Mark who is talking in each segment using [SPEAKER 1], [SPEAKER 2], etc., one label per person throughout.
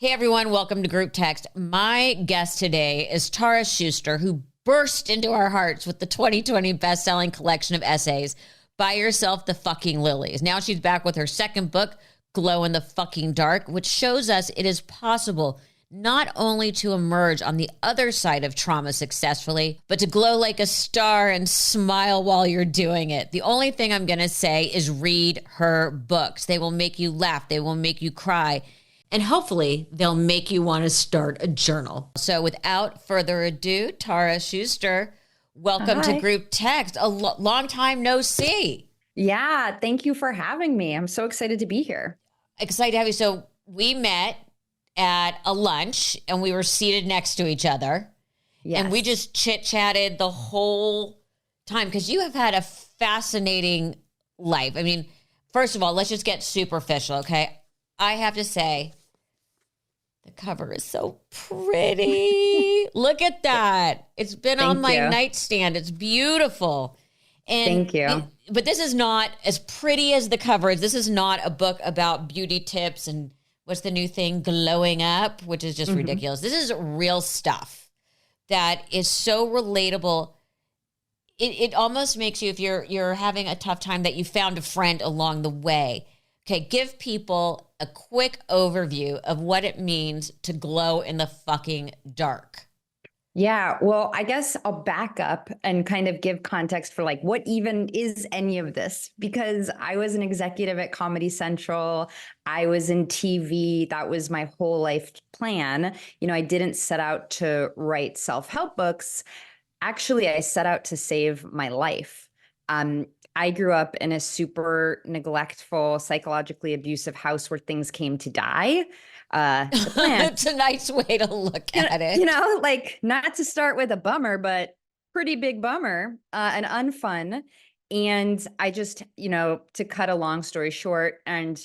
[SPEAKER 1] Hey everyone, welcome to Group Text. My guest today is Tara Schuster, who burst into our hearts with the 2020 best-selling collection of essays, Buy Yourself the Fucking Lilies. Now she's back with her second book, Glow in the Fucking Dark, which shows us it is possible not only to emerge on the other side of trauma successfully, but to glow like a star and smile while you're doing it. The only thing I'm going to say is read her books. They will make you laugh. They will make you cry. And hopefully they'll make you want to start a journal. So without further ado, Tara Schuster, welcome to Group Text. A long time no see.
[SPEAKER 2] Yeah, thank you for having me. I'm so excited to be here.
[SPEAKER 1] Excited to have you. So we met at a lunch and we were seated next to each other. Yes. And we just chit-chatted the whole time because you have had a fascinating life. I mean, first of all, let's just get superficial, okay? I have to say, the cover is so pretty. Look at that. It's been on my nightstand. It's beautiful. And
[SPEAKER 2] thank you.
[SPEAKER 1] But this is not as pretty as the cover is. This is not a book about beauty tips and what's the new thing, glowing up, which is just ridiculous. This is real stuff that is so relatable. It almost makes you, if you're having a tough time, that you found a friend along the way. Okay, give people a quick overview of what it means to glow in the fucking dark.
[SPEAKER 2] Yeah, well, I guess I'll back up and kind of give context for like what even is any of this, because I was an executive at Comedy Central. I was in TV. That was my whole life plan. You know, I didn't set out to write self-help books. Actually, I set out to save my life. I grew up in a super neglectful, psychologically abusive house where things came to die.
[SPEAKER 1] It's a nice way to look at it.
[SPEAKER 2] You know, like not to start with a bummer, but pretty big bummer and unfun. And I just, you know, to cut a long story short, and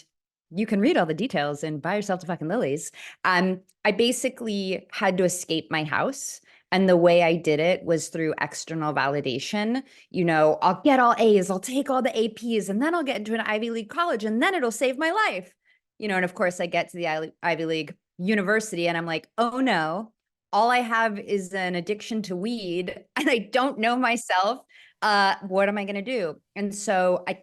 [SPEAKER 2] you can read all the details in Buy Yourself the Fucking Lilies. I basically had to escape my house. And the way I did it was through external validation. You know, I'll get all A's, I'll take all the APs, and then I'll get into an Ivy League college, and then it'll save my life. You know, and of course I get to the Ivy League university and I'm like, oh no, all I have is an addiction to weed and I don't know myself. What am I going to do? And so I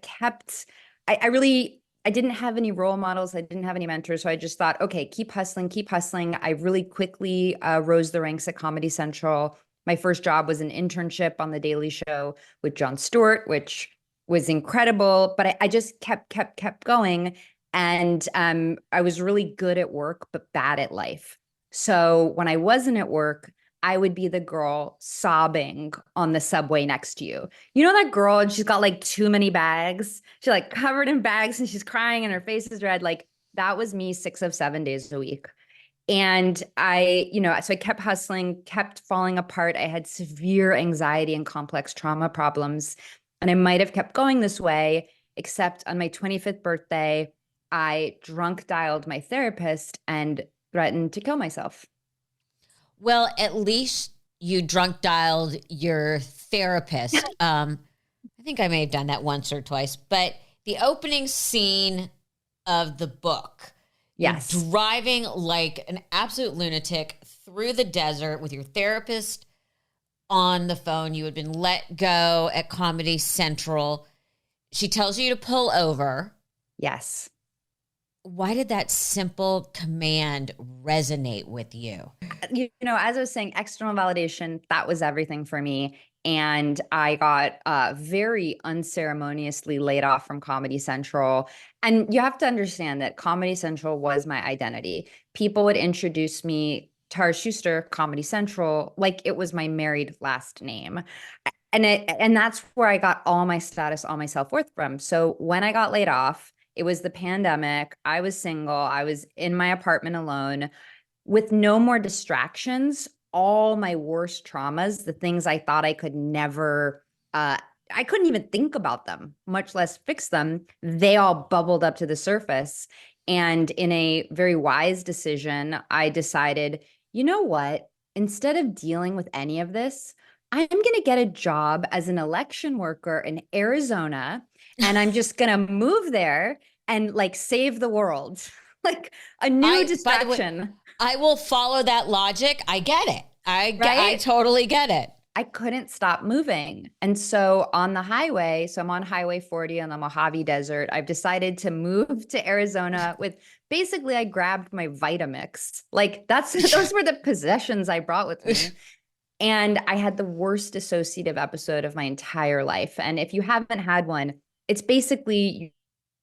[SPEAKER 2] didn't have any role models. I didn't have any mentors. So I just thought, okay, keep hustling, keep hustling. I really quickly rose the ranks at Comedy Central. My first job was an internship on The Daily Show with Jon Stewart, which was incredible. But I just kept going. And I was really good at work, but bad at life. So when I wasn't at work, I would be the girl sobbing on the subway next to you. You know that girl, and she's got like too many bags. She's like covered in bags and she's crying and her face is red. Like that was me 6 of 7 days a week. And so I kept hustling, kept falling apart. I had severe anxiety and complex trauma problems. And I might have kept going this way, except on my 25th birthday, I drunk dialed my therapist and threatened to kill myself.
[SPEAKER 1] Well, at least you drunk dialed your therapist. I think I may have done that once or twice, but the opening scene of the book,
[SPEAKER 2] yes,
[SPEAKER 1] driving like an absolute lunatic through the desert with your therapist on the phone. You had been let go at Comedy Central. She tells you to pull over.
[SPEAKER 2] Yes.
[SPEAKER 1] Why did that simple command resonate with you?
[SPEAKER 2] You know, as I was saying, external validation, that was everything for me. And I got very unceremoniously laid off from Comedy Central. And you have to understand that Comedy Central was my identity. People would introduce me, Tara Schuster, Comedy Central, like it was my married last name. And that's where I got all my status, all my self-worth from. So when I got laid off, it was the pandemic. I was single. I was in my apartment alone with no more distractions. All my worst traumas, the things I thought I could never, I couldn't even think about them, much less fix them. They all bubbled up to the surface. And in a very wise decision, I decided, you know what? Instead of dealing with any of this, I'm going to get a job as an election worker in Arizona, and I'm just going to move there and like save the world. like a new
[SPEAKER 1] By the way,
[SPEAKER 2] distraction.
[SPEAKER 1] I will follow that logic. I get it. I
[SPEAKER 2] Right?
[SPEAKER 1] totally get it.
[SPEAKER 2] I couldn't stop moving. And so on the highway, so I'm on Highway 40 in the Mojave Desert. I've decided to move to Arizona with basically I grabbed my Vitamix. Like those were the possessions I brought with me. And I had the worst dissociative episode of my entire life. And if you haven't had one, it's basically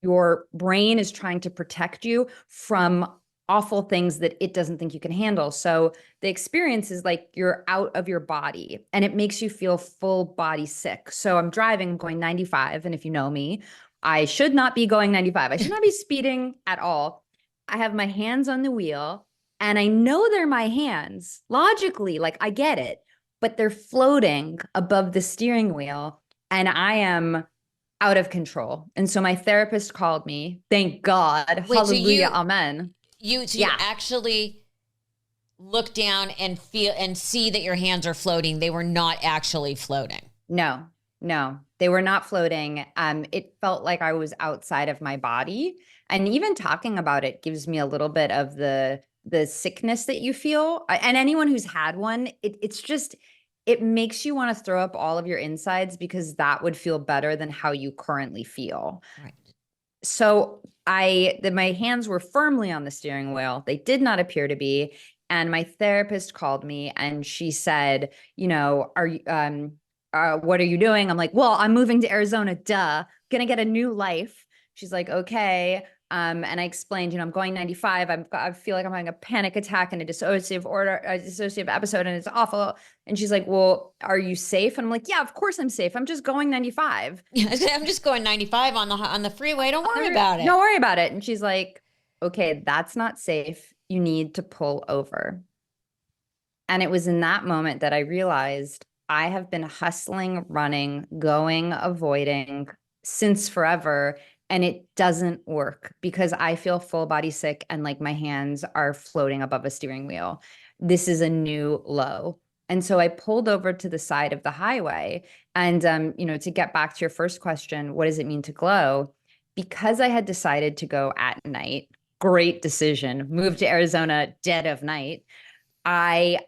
[SPEAKER 2] your brain is trying to protect you from awful things that it doesn't think you can handle. So the experience is like you're out of your body and it makes you feel full body sick. So I'm driving, I'm going 95. And if you know me, I should not be going 95. I should not be speeding at all. I have my hands on the wheel and I know they're my hands. Logically, like I get it, but they're floating above the steering wheel and I am out of control. And so my therapist called me. Thank God.
[SPEAKER 1] Wait,
[SPEAKER 2] Hallelujah. Amen.
[SPEAKER 1] You
[SPEAKER 2] Yeah.
[SPEAKER 1] actually look down and feel and see that your hands are floating. They were not actually floating.
[SPEAKER 2] No, they were not floating. It felt like I was outside of my body. And even talking about it gives me a little bit of the sickness that you feel. And anyone who's had one, it's just, it makes you want to throw up all of your insides because that would feel better than how you currently feel.
[SPEAKER 1] Right.
[SPEAKER 2] So my hands were firmly on the steering wheel. They did not appear to be. And my therapist called me and she said, you know, what are you doing? I'm like, well, I'm moving to Arizona, duh, gonna get a new life. She's like, okay. And I explained, you know, I'm going 95. I feel like I'm having a panic attack and a dissociative episode, and it's awful. And she's like, well, are you safe? And I'm like, yeah, of course I'm safe. I'm just going 95.
[SPEAKER 1] I'm just going 95 on the freeway. Don't worry about it.
[SPEAKER 2] Don't worry about it. And she's like, okay, that's not safe. You need to pull over. And it was in that moment that I realized I have been hustling, running, going, avoiding since forever. And it doesn't work because I feel full body sick and like my hands are floating above a steering wheel. This is a new low. And so I pulled over to the side of the highway. And, you know, to get back to your first question, what does it mean to glow? Because I had decided to go at night, great decision, moved to Arizona dead of night. There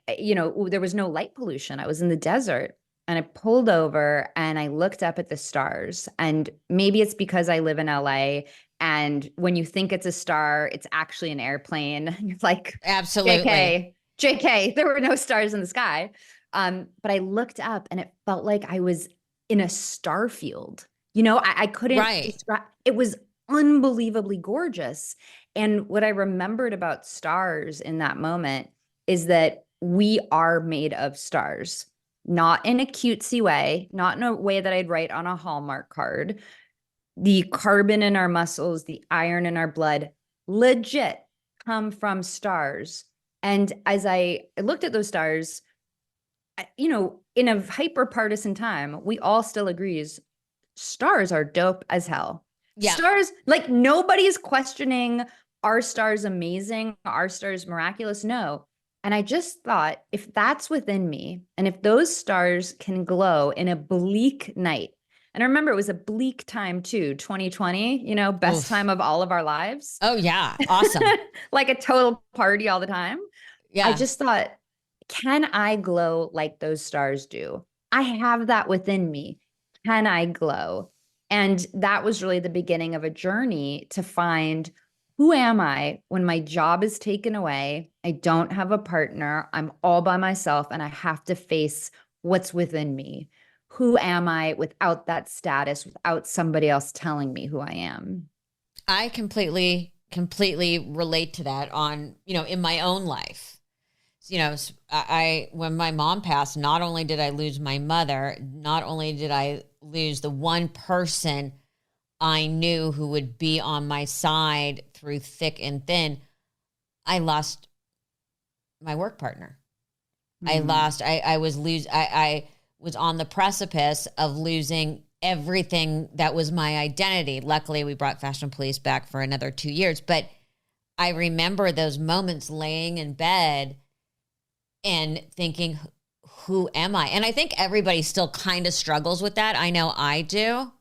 [SPEAKER 2] was no light pollution. I was in the desert. And I pulled over and I looked up at the stars. And maybe it's because I live in LA. And when you think it's a star, it's actually an airplane. You're like,
[SPEAKER 1] absolutely.
[SPEAKER 2] JK, there were no stars in the sky. But I looked up and it felt like I was in a star field. You know, I couldn't describe. It was unbelievably gorgeous. And what I remembered about stars in that moment is that we are made of stars. Not in a cutesy way, not in a way that I'd write on a Hallmark card. The carbon in our muscles, the iron in our blood, legit come from stars. And as I looked at those stars, you know, in a hyper-partisan time, we all still agrees stars are dope as hell. Yeah. Stars, like nobody's questioning, are stars amazing? Are stars miraculous? No. And I just thought, if that's within me, and if those stars can glow in a bleak night, and I remember it was a bleak time too, 2020, you know, best time of all of our lives.
[SPEAKER 1] Oh, yeah. Awesome.
[SPEAKER 2] Like a total party all the time.
[SPEAKER 1] Yeah.
[SPEAKER 2] I just thought, can I glow like those stars do? I have that within me. Can I glow? And that was really the beginning of a journey to find, who am I when my job is taken away? I don't have a partner. I'm all by myself and I have to face what's within me. Who am I without that status, without somebody else telling me who I am?
[SPEAKER 1] I completely relate to that on, you know, in my own life. You know, when my mom passed, not only did I lose my mother, not only did I lose the one person I knew who would be on my side through thick and thin, I lost my work partner. Mm-hmm. I was on the precipice of losing everything that was my identity. Luckily, we brought Fashion Police back for another 2 years. But I remember those moments laying in bed and thinking, who am I? And I think everybody still kind of struggles with that. I know I do.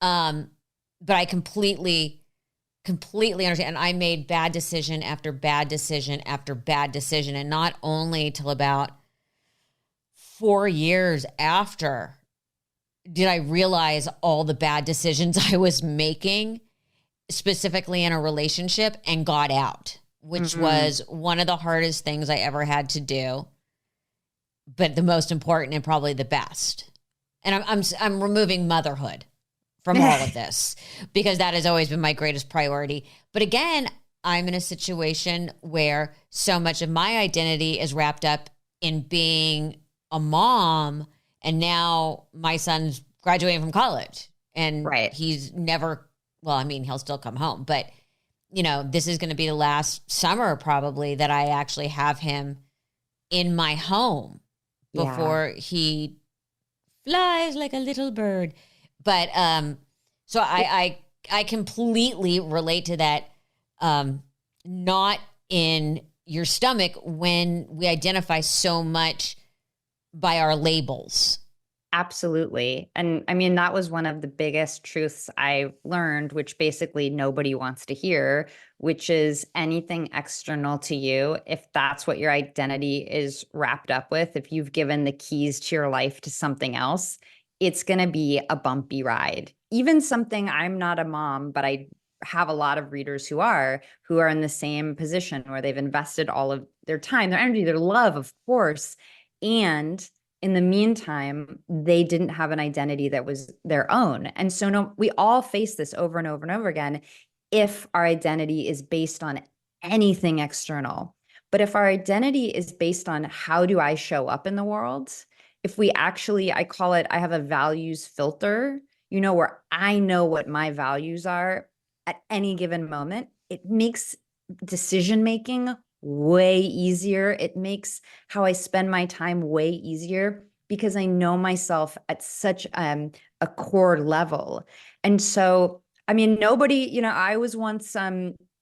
[SPEAKER 1] But I completely completely understand. And I made bad decision after bad decision after bad decision. And not only till about 4 years after did I realize all the bad decisions I was making, specifically in a relationship, and got out, which was one of the hardest things I ever had to do, but the most important and probably the best. And I'm removing motherhood from all of this because that has always been my greatest priority. But again, I'm in a situation where so much of my identity is wrapped up in being a mom, and now my son's graduating from college and he's never, well, I mean, he'll still come home, but you know, this is going to be the last summer probably that I actually have him in my home before he flies like a little bird. But so I completely relate to that. Not in your stomach when we identify so much by our labels.
[SPEAKER 2] Absolutely. And I mean, that was one of the biggest truths I learned, which basically nobody wants to hear, which is anything external to you, if that's what your identity is wrapped up with, if you've given the keys to your life to something else, it's going to be a bumpy ride. Even something, I'm not a mom, but I have a lot of readers who are in the same position where they've invested all of their time, their energy, their love, of course. And in the meantime, they didn't have an identity that was their own. And so no, we all face this over and over and over again if our identity is based on anything external. But if our identity is based on how do I show up in the world, if we actually, I call it, I have a values filter, you know, where I know what my values are at any given moment, it makes decision-making way easier. It makes how I spend my time way easier because I know myself at such a core level. And so, I mean, nobody, you know, I was once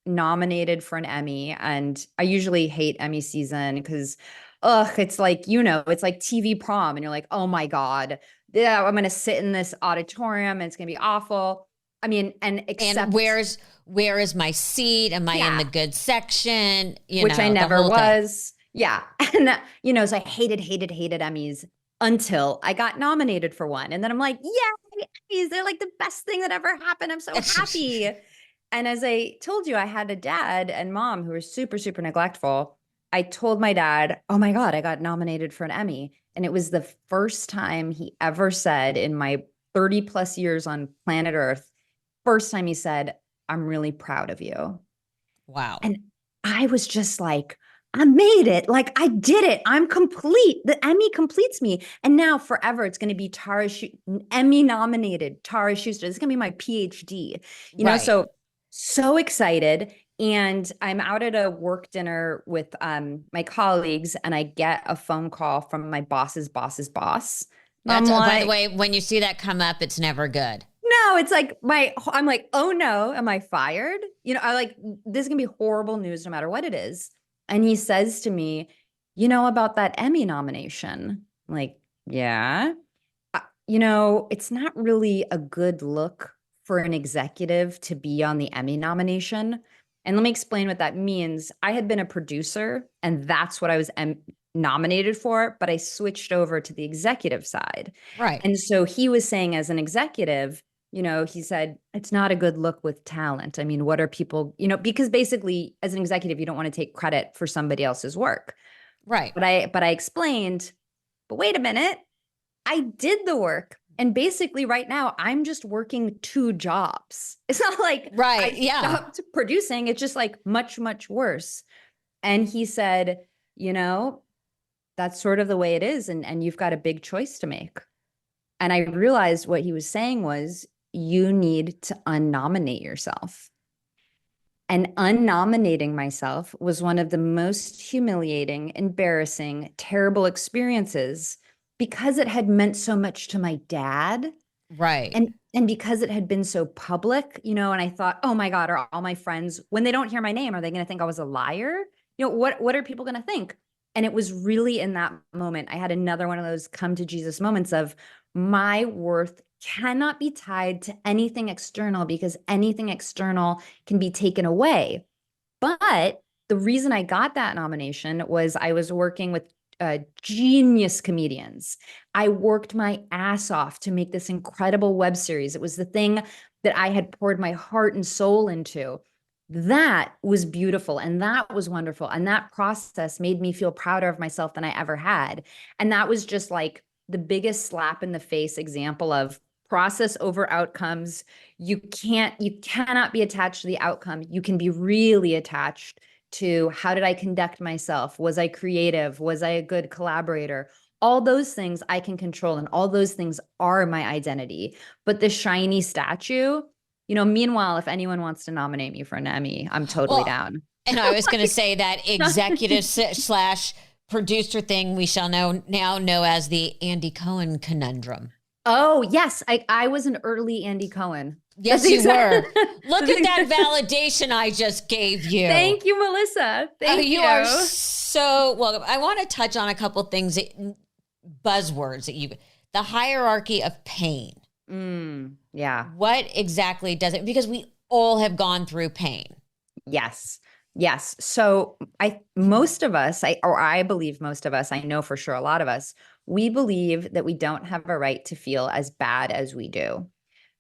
[SPEAKER 2] nominated for an Emmy, and I usually hate Emmy season because, it's like, you know, it's like TV prom, and you're like, oh my God, yeah, I'm going to sit in this auditorium and it's going to be awful. I mean, and
[SPEAKER 1] where is my seat? Am I in the good section?
[SPEAKER 2] Which I never was. Yeah. And, you know, so I hated Emmys until I got nominated for one. And then I'm like, yay, Emmys. They're like the best thing that ever happened. I'm so happy. And as I told you, I had a dad and mom who were super, super neglectful. I told my dad, oh my God, I got nominated for an Emmy. And it was the first time he ever said in my 30 plus years on planet Earth, first time he said, I'm really proud of you.
[SPEAKER 1] Wow.
[SPEAKER 2] And I was just like, I made it. Like, I did it. I'm complete. The Emmy completes me. And now forever, it's going to be Emmy nominated Tara Schuster. This is going to be my PhD, you know? So excited. And I'm out at a work dinner with my colleagues, and I get a phone call from my boss's boss's boss.
[SPEAKER 1] That's, by the way, when you see that come up, it's never good.
[SPEAKER 2] No, it's like I'm like, oh no, am I fired? You know, I like, this is gonna be horrible news no matter what it is. And he says to me, you know about that Emmy nomination? I'm like, yeah. You know, it's not really a good look for an executive to be on the Emmy nomination. And let me explain what that means. I had been a producer, and that's what I was nominated for, but I switched over to the executive side.
[SPEAKER 1] Right.
[SPEAKER 2] And so he was saying, as an executive, you know, he said, it's not a good look with talent. I mean, what are people, you know, because basically as an executive, you don't want to take credit for somebody else's work.
[SPEAKER 1] Right.
[SPEAKER 2] But I explained, but wait a minute, I did the work. And basically right now I'm just working 2 jobs. It's not like I stopped producing. It's just like much, much worse. And he said, you know, that's sort of the way it is. And you've got a big choice to make. And I realized what he was saying was, you need to unnominate yourself. And unnominating myself was one of the most humiliating, embarrassing, terrible experiences because it had meant so much to my dad.
[SPEAKER 1] Right.
[SPEAKER 2] And because it had been so public, you know, and I thought, oh my God, are all my friends, when they don't hear my name, are they going to think I was a liar? You know, what are people going to think? And it was really in that moment, I had another one of those come to Jesus moments of, my worth cannot be tied to anything external because anything external can be taken away. But the reason I got that nomination was I was working with genius comedians. I worked my ass off to make this incredible web series. It was the thing that I had poured my heart and soul into. That was beautiful and that was wonderful. And that process made me feel prouder of myself than I ever had. And that was just like the biggest slap in the face example of process over outcomes. You cannot be attached to the outcome. You can be really attached to how did I conduct myself? Was I creative? Was I a good collaborator? All those things I can control, and all those things are my identity. But the shiny statue, meanwhile, if anyone wants to nominate me for an Emmy, I'm totally down.
[SPEAKER 1] And I was going to say that executive slash producer thing we shall now know as the Andy Cohen conundrum.
[SPEAKER 2] Oh, yes. I was an early Andy Cohen.
[SPEAKER 1] Yes, you were. Look at that validation I just gave you.
[SPEAKER 2] Thank you, Melissa. Thank you.
[SPEAKER 1] You are so welcome. I want to touch on a couple things, buzzwords the hierarchy of pain.
[SPEAKER 2] Yeah.
[SPEAKER 1] What exactly does it, because we all have gone through pain.
[SPEAKER 2] Yes. Yes. So I believe most of us, I know for sure a lot of us, we believe that we don't have a right to feel as bad as we do.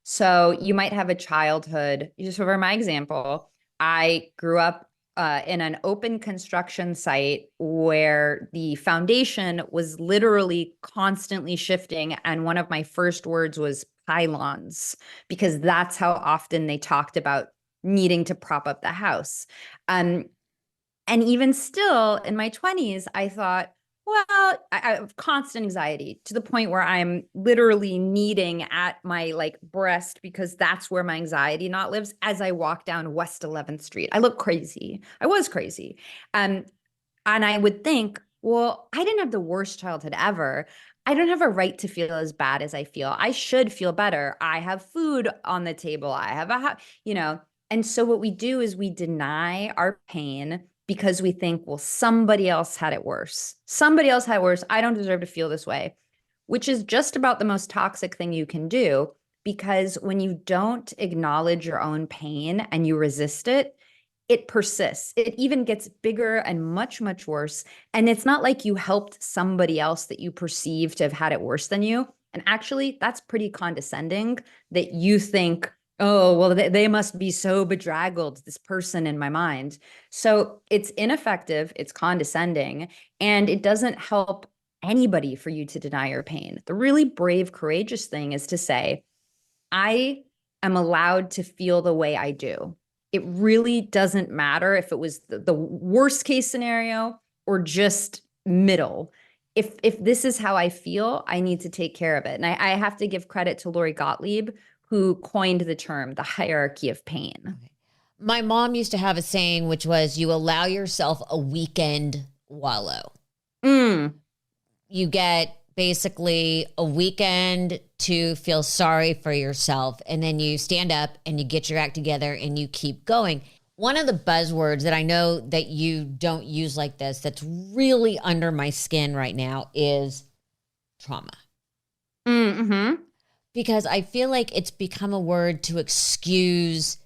[SPEAKER 2] So you might have a childhood, just for my example, I grew up in an open construction site where the foundation was literally constantly shifting. And one of my first words was pylons, because that's how often they talked about needing to prop up the house. And even still in my 20s, I thought, well, I have constant anxiety to the point where I'm literally kneading at my breast because that's where my anxiety knot lives as I walk down West 11th Street. I look crazy. I was crazy. And I would think, well, I didn't have the worst childhood ever. I don't have a right to feel as bad as I feel. I should feel better. I have food on the table. I have And so what we do is we deny our pain because we think, well, somebody else had it worse. Somebody else had it worse. I don't deserve to feel this way, which is just about the most toxic thing you can do, because when you don't acknowledge your own pain and you resist it, it persists. It even gets bigger and much, much worse. And it's not like you helped somebody else that you perceive to have had it worse than you. And actually, that's pretty condescending that you think, oh, well, they must be so bedraggled, this person in my mind. So it's ineffective, it's condescending, and it doesn't help anybody for you to deny your pain. The really brave, courageous thing is to say, I am allowed to feel the way I do. It really doesn't matter if it was the worst case scenario or just middle. If this is how I feel, I need to take care of it. And I have to give credit to Lori Gottlieb, who coined the term, the hierarchy of pain.
[SPEAKER 1] Okay. My mom used to have a saying, which was, you allow yourself a weekend wallow. You get basically a weekend to feel sorry for yourself, and then you stand up and you get your act together and you keep going. One of the buzzwords that I know that you don't use like this, that's really under my skin right now, is trauma. Because I feel like it's become a word to excuse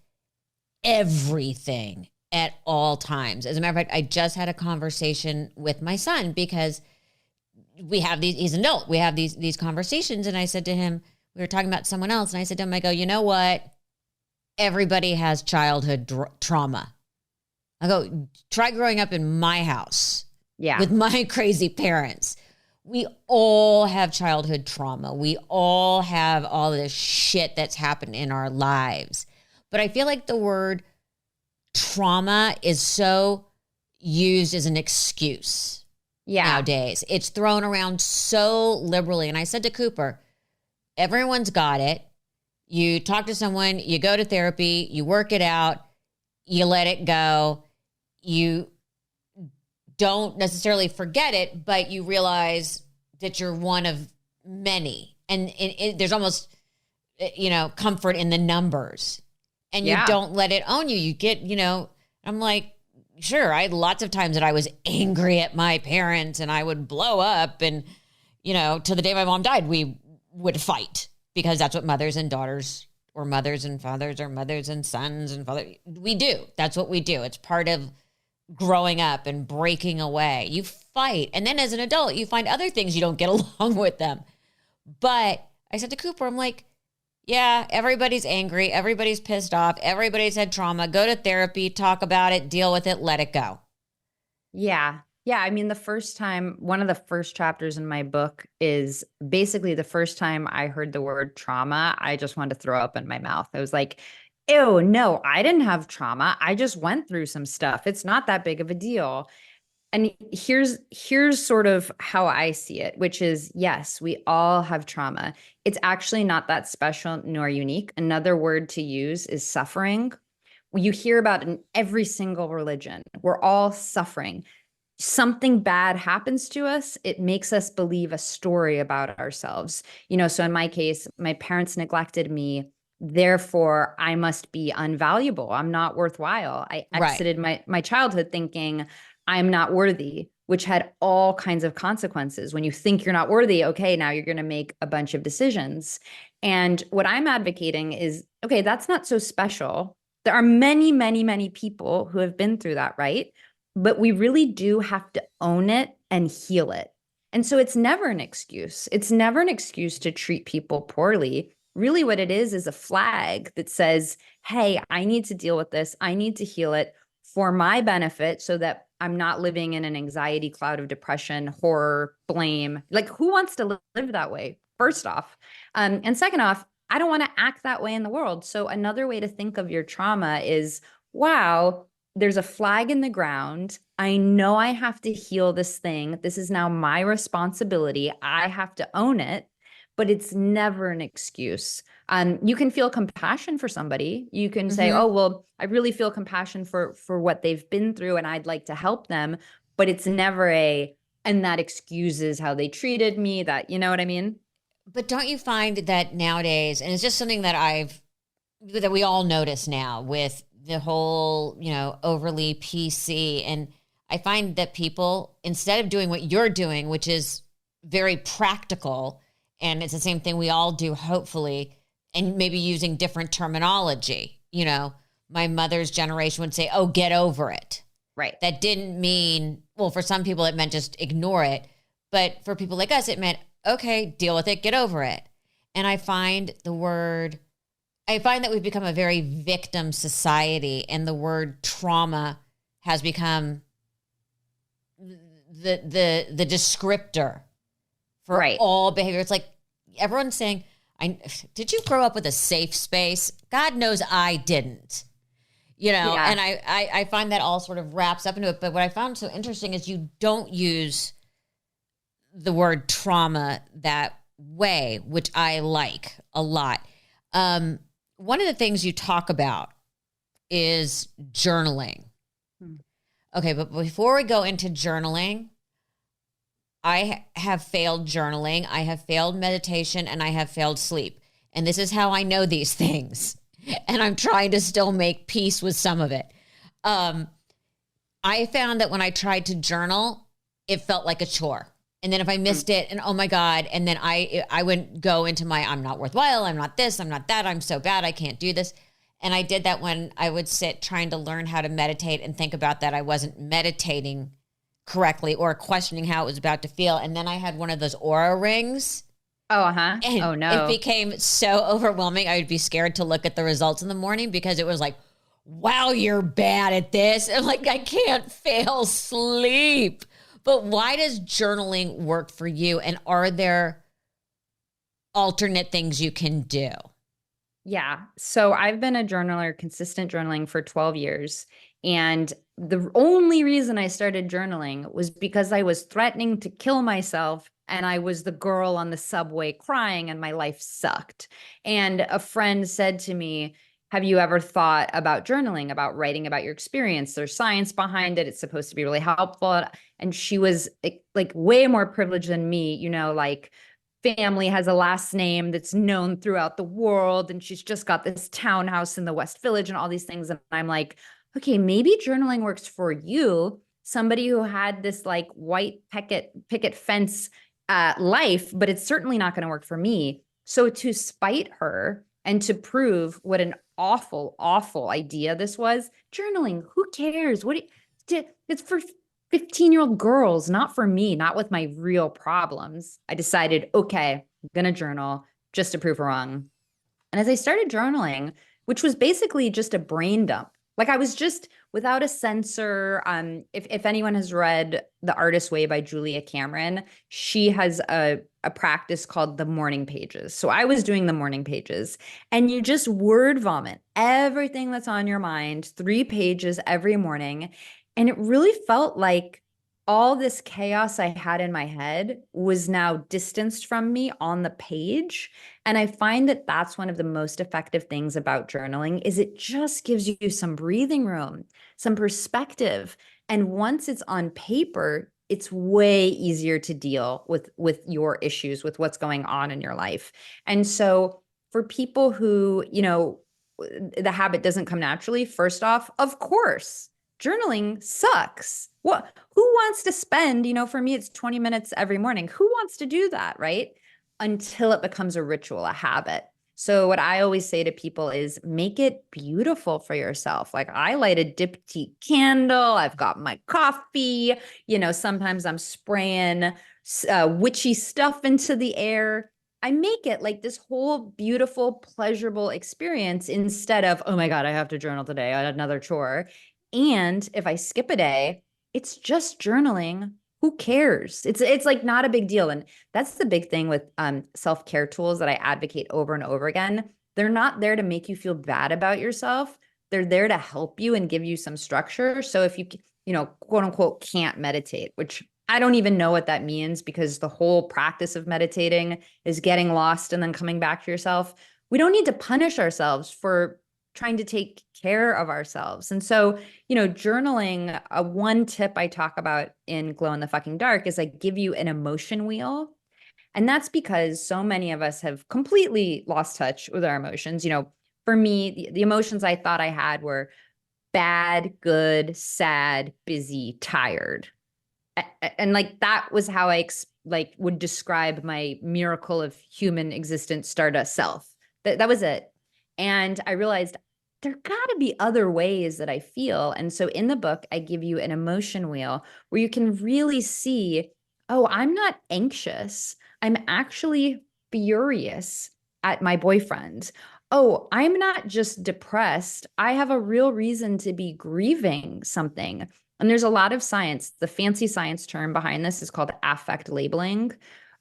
[SPEAKER 1] everything at all times. As a matter of fact, I just had a conversation with my son because he's an adult. We have these conversations. And I said to him, we were talking about someone else. And I said to him, I go, you know what? Everybody has childhood trauma. I go, try growing up in my house with my crazy parents. We all have childhood trauma. We all have all this shit that's happened in our lives. But I feel like the word trauma is so used as an excuse nowadays. It's thrown around so liberally. And I said to Cooper, everyone's got it. You talk to someone, you go to therapy, you work it out, you let it go. You don't necessarily forget it, but you realize that you're one of many. And there's almost, comfort in the numbers. And you don't let it own you. You get, I'm like, sure, I had lots of times that I was angry at my parents and I would blow up. And, to the day my mom died, we would fight. because that's what mothers and daughters or mothers and fathers or mothers and sons and father we do. That's what we do. It's part of growing up and breaking away. You fight. And then as an adult, you find other things you don't get along with them. But I said to Cooper, I'm like, yeah, everybody's angry. Everybody's pissed off. Everybody's had trauma. Go to therapy, talk about it, deal with it, let it go.
[SPEAKER 2] Yeah. Yeah. I mean, the first time, one of the first chapters in my book is basically the first time I heard the word trauma, I just wanted to throw up in my mouth. I was like, ew, no, I didn't have trauma. I just went through some stuff. It's not that big of a deal. And here's sort of how I see it, which is, yes, we all have trauma. It's actually not that special nor unique. Another word to use is suffering. You hear about it in every single religion. We're all suffering. Something bad happens to us, it makes us believe a story about ourselves. So in my case, my parents neglected me. Therefore, I must be unvaluable. I'm not worthwhile. I
[SPEAKER 1] Right.
[SPEAKER 2] exited my childhood thinking I'm not worthy, which had all kinds of consequences. When you think you're not worthy, okay, now you're going to make a bunch of decisions. And what I'm advocating is, okay, that's not so special. There are many, many, many people who have been through that, right? But we really do have to own it and heal it. And so it's never an excuse. It's never an excuse to treat people poorly. Really, what it is a flag that says, hey, I need to deal with this. I need to heal it for my benefit so that I'm not living in an anxiety cloud of depression, horror, blame. Like, who wants to live that way? First off. And second off, I don't want to act that way in the world. So another way to think of your trauma is, wow, there's a flag in the ground. I know I have to heal this thing. This is now my responsibility. I have to own it, but it's never an excuse. You can feel compassion for somebody. You can say,
[SPEAKER 1] Mm-hmm.
[SPEAKER 2] oh, well, I really feel compassion for what they've been through and I'd like to help them. But it's never and that excuses how they treated me, that, you know what I mean?
[SPEAKER 1] But don't you find that nowadays, and it's just something that we all notice now with the whole, overly PC. And I find that people, instead of doing what you're doing, which is very practical, and it's the same thing we all do, hopefully, and maybe using different terminology. My mother's generation would say, oh, get over it.
[SPEAKER 2] Right.
[SPEAKER 1] That didn't mean, well, for some people, it meant just ignore it. But for people like us, it meant, okay, deal with it, get over it. And I find that we've become a very victim society, and the word trauma has become the descriptor for
[SPEAKER 2] Right.
[SPEAKER 1] all behavior. It's like everyone's saying, did you grow up with a safe space? God knows I didn't.
[SPEAKER 2] Yeah.
[SPEAKER 1] And I find that all sort of wraps up into it. But what I found so interesting is you don't use the word trauma that way, which I like a lot. One of the things you talk about is journaling. Okay, but before we go into journaling, I have failed journaling, I have failed meditation, and I have failed sleep. And this is how I know these things. And I'm trying to still make peace with some of it. I found that when I tried to journal, it felt like a chore. And then if I missed it, and oh my God, and then I would go into I'm not worthwhile, I'm not this, I'm not that, I'm so bad, I can't do this. And I did that when I would sit trying to learn how to meditate and think about that I wasn't meditating correctly or questioning how it was about to feel. And then I had one of those aura rings.
[SPEAKER 2] Oh, uh-huh.
[SPEAKER 1] And
[SPEAKER 2] oh, no.
[SPEAKER 1] it became so overwhelming. I would be scared to look at the results in the morning because it was like, wow, you're bad at this. And like, I can't fail sleep. But why does journaling work for you? And are there alternate things you can do?
[SPEAKER 2] Yeah. So I've been a journaler, consistent journaling for 12 years. And the only reason I started journaling was because I was threatening to kill myself. And I was the girl on the subway crying and my life sucked. And a friend said to me, have you ever thought about journaling, about writing about your experience? There's science behind it. It's supposed to be really helpful. And she was like way more privileged than me, like family has a last name that's known throughout the world. And she's just got this townhouse in the West Village and all these things. And I'm like, okay, maybe journaling works for you. Somebody who had this like white picket fence life, but it's certainly not going to work for me. So to spite her and to prove what an awful, awful idea this was, journaling, who cares? It's for 15-year-old girls, not for me, not with my real problems. I decided, okay, I'm going to journal just to prove her wrong. And as I started journaling, which was basically just a brain dump, like I was just without a censor. If anyone has read The Artist's Way by Julia Cameron, she has a practice called the morning pages. So I was doing the morning pages, and you just word vomit everything that's on your mind, 3 pages every morning. And it really felt like all this chaos I had in my head was now distanced from me on the page. And I find that that's one of the most effective things about journaling is it just gives you some breathing room, some perspective. And once it's on paper, it's way easier to deal with your issues, with what's going on in your life. And so for people who, the habit doesn't come naturally, first off, of course, journaling sucks. Who wants to spend, for me, it's 20 minutes every morning. Who wants to do that, right? Until it becomes a ritual, a habit. So what I always say to people is make it beautiful for yourself. Like I light a diptyque candle. I've got my coffee. Sometimes I'm spraying witchy stuff into the air. I make it like this whole beautiful, pleasurable experience instead of, oh my God, I have to journal today. I had another chore. And if I skip a day, it's just journaling. Who cares? It's like not a big deal. And that's the big thing with self-care tools that I advocate over and over again. They're not there to make you feel bad about yourself. They're there to help you and give you some structure. So if you, quote unquote, can't meditate, which I don't even know what that means because the whole practice of meditating is getting lost and then coming back to yourself. We don't need to punish ourselves for trying to take care of ourselves. And so, journaling, one tip I talk about in Glow in the Fucking Dark is I give you an emotion wheel. And that's because so many of us have completely lost touch with our emotions. For me, the emotions I thought I had were bad, good, sad, busy, tired. And like that was how I would describe my miracle of human existence stardust self. That was it. And I realized there got to be other ways that I feel. And so in the book, I give you an emotion wheel where you can really see, oh, I'm not anxious. I'm actually furious at my boyfriend. Oh, I'm not just depressed. I have a real reason to be grieving something. And there's a lot of science. The fancy science term behind this is called affect labeling.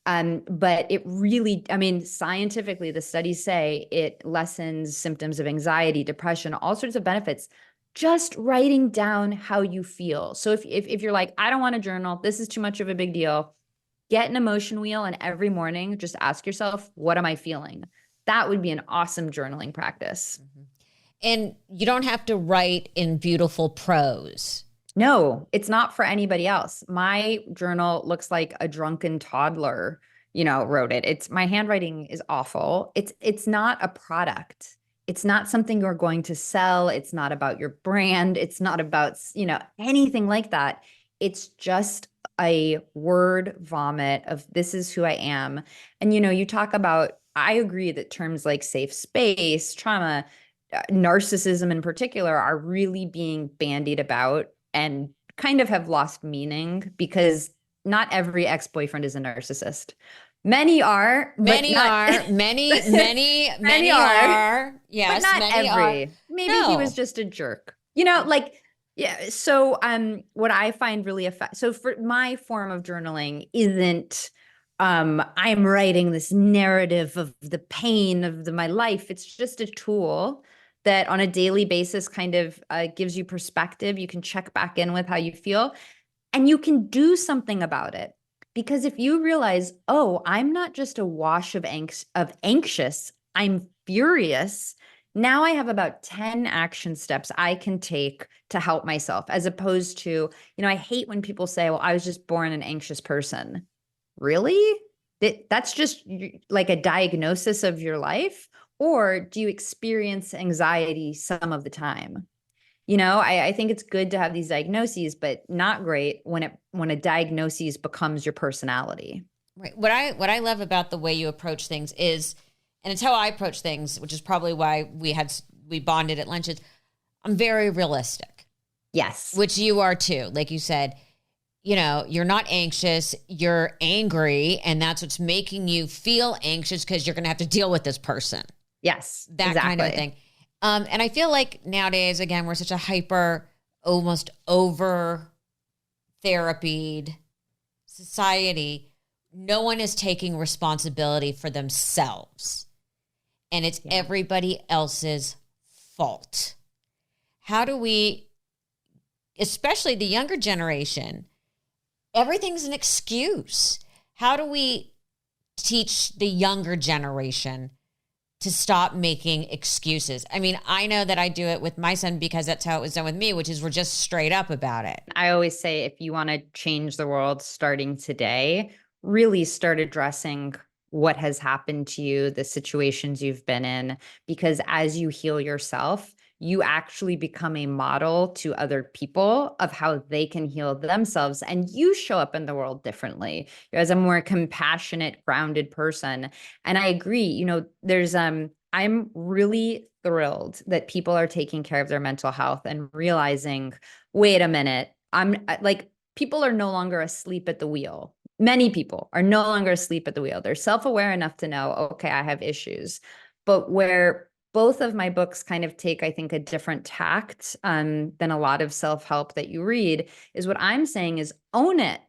[SPEAKER 2] But it really, scientifically, the studies say it lessens symptoms of anxiety, depression, all sorts of benefits, just writing down how you feel. So if you're like, I don't want to journal, this is too much of a big deal, get an emotion wheel and every morning, just ask yourself, what am I feeling? That would be an awesome journaling practice.
[SPEAKER 1] Mm-hmm. And you don't have to write in beautiful prose.
[SPEAKER 2] No, it's not for anybody else. My journal looks like a drunken toddler, wrote it. It's my handwriting is awful. It's not a product. It's not something you're going to sell. It's not about your brand. It's not about, anything like that. It's just a word vomit of this is who I am. And, you talk about, I agree that terms like safe space, trauma, narcissism in particular are really being bandied about and kind of have lost meaning because not every ex-boyfriend is a narcissist. Many are.
[SPEAKER 1] Many are. Many are. Yes,
[SPEAKER 2] but not
[SPEAKER 1] many
[SPEAKER 2] every.
[SPEAKER 1] are.
[SPEAKER 2] Maybe he was just a jerk. Yeah. So what I find really effective. So for my form of journaling isn't I'm writing this narrative of the pain of my life. It's just a tool that on a daily basis kind of gives you perspective. You can check back in with how you feel and you can do something about it. Because if you realize, oh, I'm not just a wash of anxious, I'm furious. Now I have about 10 action steps I can take to help myself, as opposed to, I hate when people say, well, I was just born an anxious person. Really? That's just like a diagnosis of your life? Or do you experience anxiety some of the time? I think it's good to have these diagnoses, but not great when a diagnosis becomes your personality.
[SPEAKER 1] Right. What I love about the way you approach things is and it's how I approach things, which is probably why we bonded at lunches. I'm very realistic.
[SPEAKER 2] Yes.
[SPEAKER 1] Which you are too. Like you said, you know, you're not anxious, you're angry, and that's what's making you feel anxious because you're going to have to deal with this person.
[SPEAKER 2] Yes.
[SPEAKER 1] That
[SPEAKER 2] exactly.
[SPEAKER 1] kind of thing. And I feel like nowadays, again, we're such a hyper, almost over therapied society. No one is taking responsibility for themselves. And it's everybody else's fault. How do we, especially the younger generation, everything's an excuse. How do we teach the younger generation to stop making excuses? I mean, I know that I do it with my son because that's how it was done with me, which is we're just straight up about it.
[SPEAKER 2] I always say, if you want to change the world starting today, really start addressing what has happened to you, the situations you've been in, because as you heal yourself, you actually become a model to other people of how they can heal themselves, and you show up in the world differently as a more compassionate, grounded person. And I agree, you know, I'm really thrilled that people are taking care of their mental health and realizing, wait a minute, people are no longer asleep at the wheel. Many people are no longer asleep at the wheel. They're self-aware enough to know, okay, I have issues. But where both of my books kind of take, I think, a different tact than a lot of self-help that you read, is what I'm saying is own it.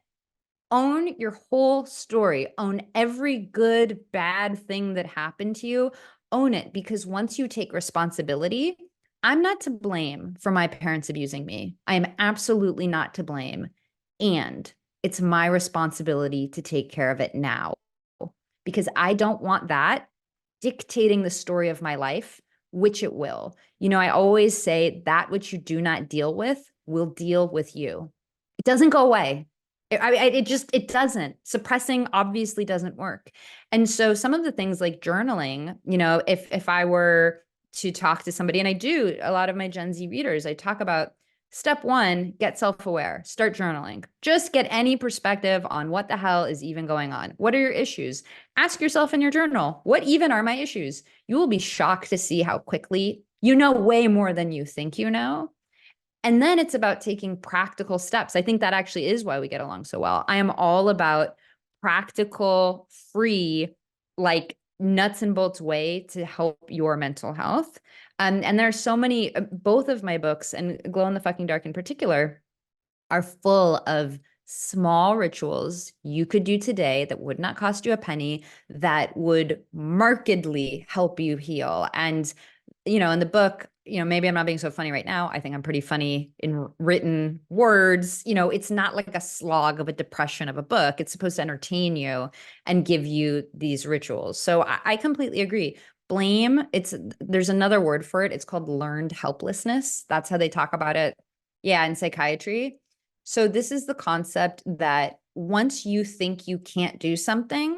[SPEAKER 2] Own your whole story. Own every good, bad thing that happened to you. Own it, because once you take responsibility, I'm not to blame for my parents abusing me. I am absolutely not to blame. And it's my responsibility to take care of it now, because I don't want that dictating the story of my life, which it will. You know, I always say that which you do not deal with will deal with you. It doesn't go away. It doesn't. Suppressing obviously doesn't work. And so some of the things like journaling, you know, if I were to talk to somebody, and I do, a lot of my Gen Z readers, I talk about step one, get self-aware, start journaling. Just get any perspective on what the hell is even going on. What are your issues? Ask yourself in your journal, what even are my issues? You will be shocked to see how quickly you know way more than you think you know. And then it's about taking practical steps. I think that actually is why we get along so well. I am all about practical, free, like nuts and bolts way to help your mental health. And there are so many, both of my books, and Glow in the Fucking Dark in particular, are full of small rituals you could do today that would not cost you a penny, that would markedly help you heal. And you know, in the book, you know, maybe I'm not being so funny right now. I think I'm pretty funny in written words. You know, it's not like a slog of a depression of a book. It's supposed to entertain you and give you these rituals. So I completely agree. Blame, there's another word for it. It's called learned helplessness. That's how they talk about it. Yeah, in psychiatry. So this is the concept that once you think you can't do something,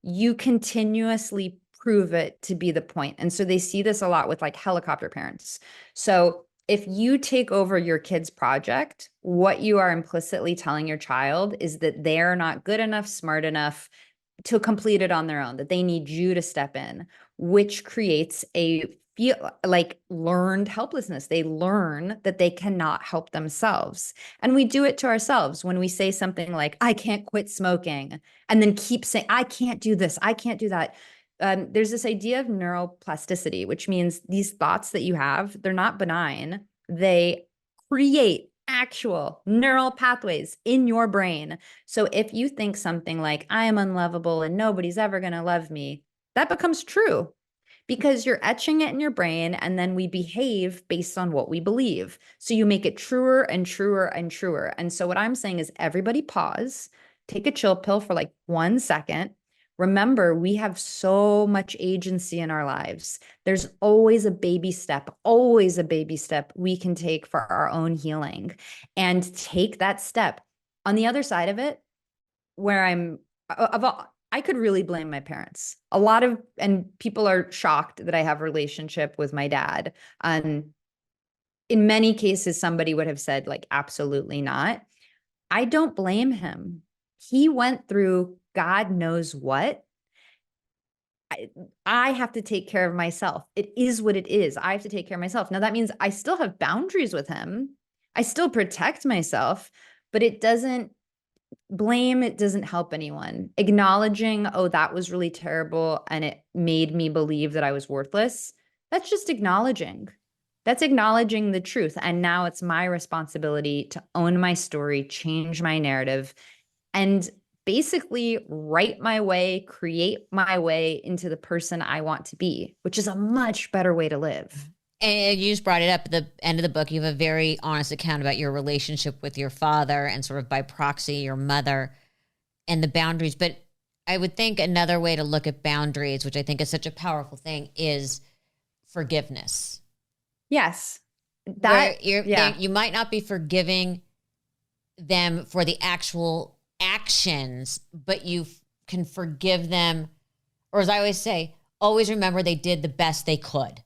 [SPEAKER 2] you continuously prove it to be the point. And so they see this a lot with like helicopter parents. So if you take over your kid's project, what you are implicitly telling your child is that they're not good enough, smart enough to complete it on their own, that they need you to step in, which creates a feel like learned helplessness. They learn that they cannot help themselves. And we do it to ourselves when we say something like, I can't quit smoking, and then keep saying, I can't do this, I can't do that. There's this idea of neuroplasticity, which means these thoughts that you have, they're not benign. They create actual neural pathways in your brain. So if you think something like, I am unlovable and nobody's ever going to love me, that becomes true because you're etching it in your brain, and then we behave based on what we believe. So you make it truer and truer and truer. And so what I'm saying is, everybody pause, take a chill pill for like 1 second. Remember, we have so much agency in our lives. There's always a baby step we can take for our own healing, and take that step. On the other side of it, where I could really blame my parents. And people are shocked that I have a relationship with my dad. In many cases, somebody would have said like, absolutely not. I don't blame him. He went through God knows what. I have to take care of myself. It is what it is. I have to take care of myself. Now, that means I still have boundaries with him. I still protect myself, but it doesn't blame. It doesn't help anyone. Acknowledging, oh, that was really terrible and it made me believe that I was worthless. That's just acknowledging. That's acknowledging the truth. And now it's my responsibility to own my story, change my narrative, and basically write my way, create my way into the person I want to be, which is a much better way to live.
[SPEAKER 1] And you just brought it up at the end of the book. You have a very honest account about your relationship with your father and sort of by proxy, your mother and the boundaries. But I would think another way to look at boundaries, which I think is such a powerful thing, is forgiveness.
[SPEAKER 2] Yes.
[SPEAKER 1] You might not be forgiving them for the actual actions, but you can forgive them. Or as I always say, always remember they did the best they could.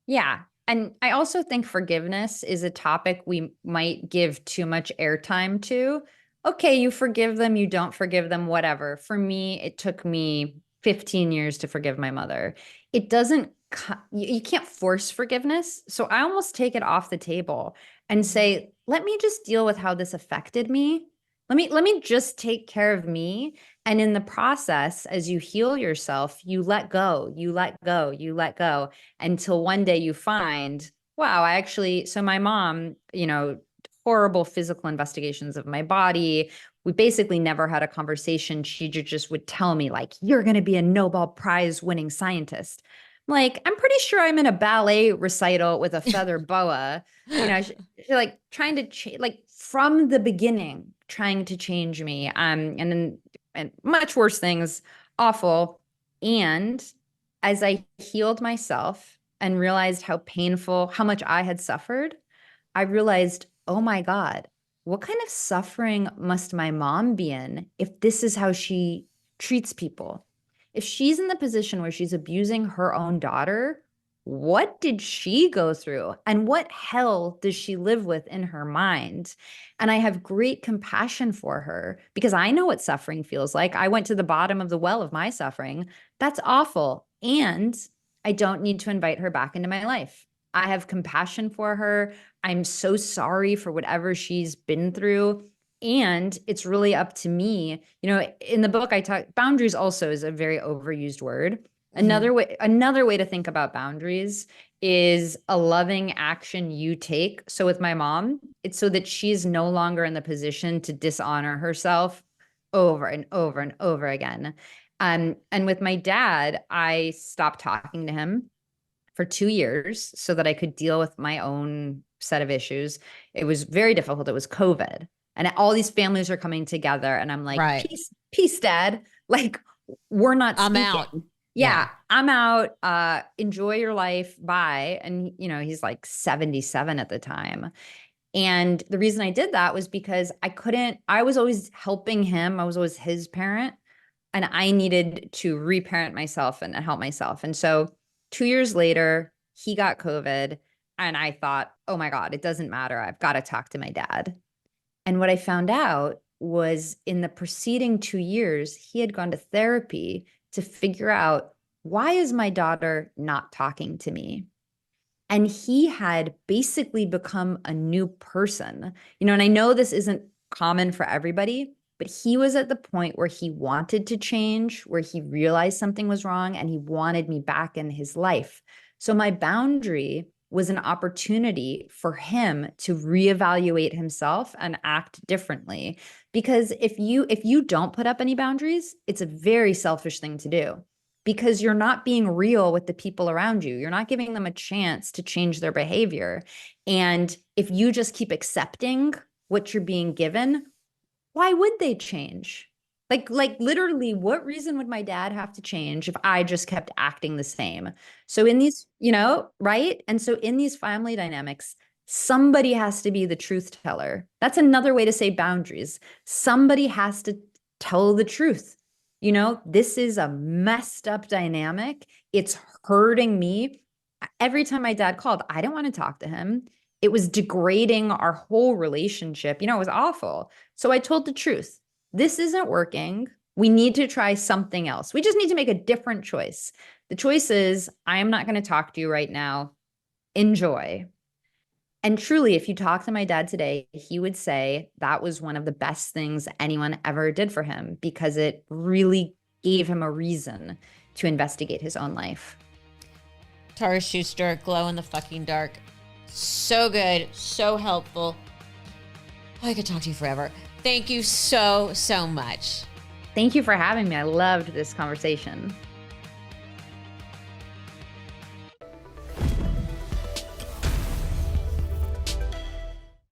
[SPEAKER 2] Yeah. And I also think forgiveness is a topic we might give too much airtime to. Okay, you forgive them, you don't forgive them, whatever. For me, it took me 15 years to forgive my mother. It doesn't, you can't force forgiveness. So I almost take it off the table and say, let me just deal with how this affected me. Let me just take care of me. And in the process, as you heal yourself, you let go, you let go, you let go until one day you find, wow, so my mom, horrible physical investigations of my body. We basically never had a conversation. She just would tell me, like, you're going to be a Nobel Prize winning scientist. Like, I'm pretty sure I'm in a ballet recital with a feather boa. She like trying to like from the beginning, trying to change me. And much worse things, awful. And as I healed myself and realized how painful, how much I had suffered, I realized, oh my God, what kind of suffering must my mom be in if this is how she treats people? If she's in the position where she's abusing her own daughter, what did she go through? And what hell does she live with in her mind? And I have great compassion for her because I know what suffering feels like. I went to the bottom of the well of my suffering. That's awful. And I don't need to invite her back into my life. I have compassion for her. I'm so sorry for whatever she's been through. And it's really up to me. In the book, I talk boundaries also is a very overused word. Another way to think about boundaries is a loving action you take. So with my mom, it's so that she's no longer in the position to dishonor herself over and over and over again. And with my dad, I stopped talking to him for 2 years so that I could deal with my own set of issues. It was very difficult. It was COVID. And all these families are coming together. And I'm like,
[SPEAKER 1] right.
[SPEAKER 2] Peace, Dad. Like, we're not
[SPEAKER 1] I'm
[SPEAKER 2] speaking.
[SPEAKER 1] out.
[SPEAKER 2] Yeah, I'm out. Enjoy your life. Bye. And, he's like 77 at the time. And the reason I did that was because I was always helping him. I was always his parent. And I needed to reparent myself and help myself. And so 2 years later, he got COVID. And I thought, oh my God, it doesn't matter. I've got to talk to my dad. And what I found out was in the preceding 2 years, he had gone to therapy to figure out, why is my daughter not talking to me? And he had basically become a new person. And I know this isn't common for everybody, but he was at the point where he wanted to change, where he realized something was wrong, and he wanted me back in his life. So my boundary was an opportunity for him to reevaluate himself and act differently. Because if you don't put up any boundaries, it's a very selfish thing to do, because you're not being real with the people around you. You're not giving them a chance to change their behavior. And if you just keep accepting what you're being given, why would they change? Like literally, what reason would my dad have to change if I just kept acting the same? So in these, right? And so in these family dynamics, somebody has to be the truth teller. That's another way to say boundaries. Somebody has to tell the truth. This is a messed up dynamic. It's hurting me. Every time my dad called, I didn't want to talk to him. It was degrading our whole relationship. It was awful. So I told the truth. This isn't working. We need to try something else. We just need to make a different choice. The choice is, I am not going to talk to you right now. Enjoy. And truly, if you talk to my dad today, he would say that was one of the best things anyone ever did for him, because it really gave him a reason to investigate his own life.
[SPEAKER 1] Tara Schuster, Glow in the Fucking Dark. So good, so helpful. Oh, I could talk to you forever. Thank you so, so much.
[SPEAKER 2] Thank you for having me. I loved this conversation.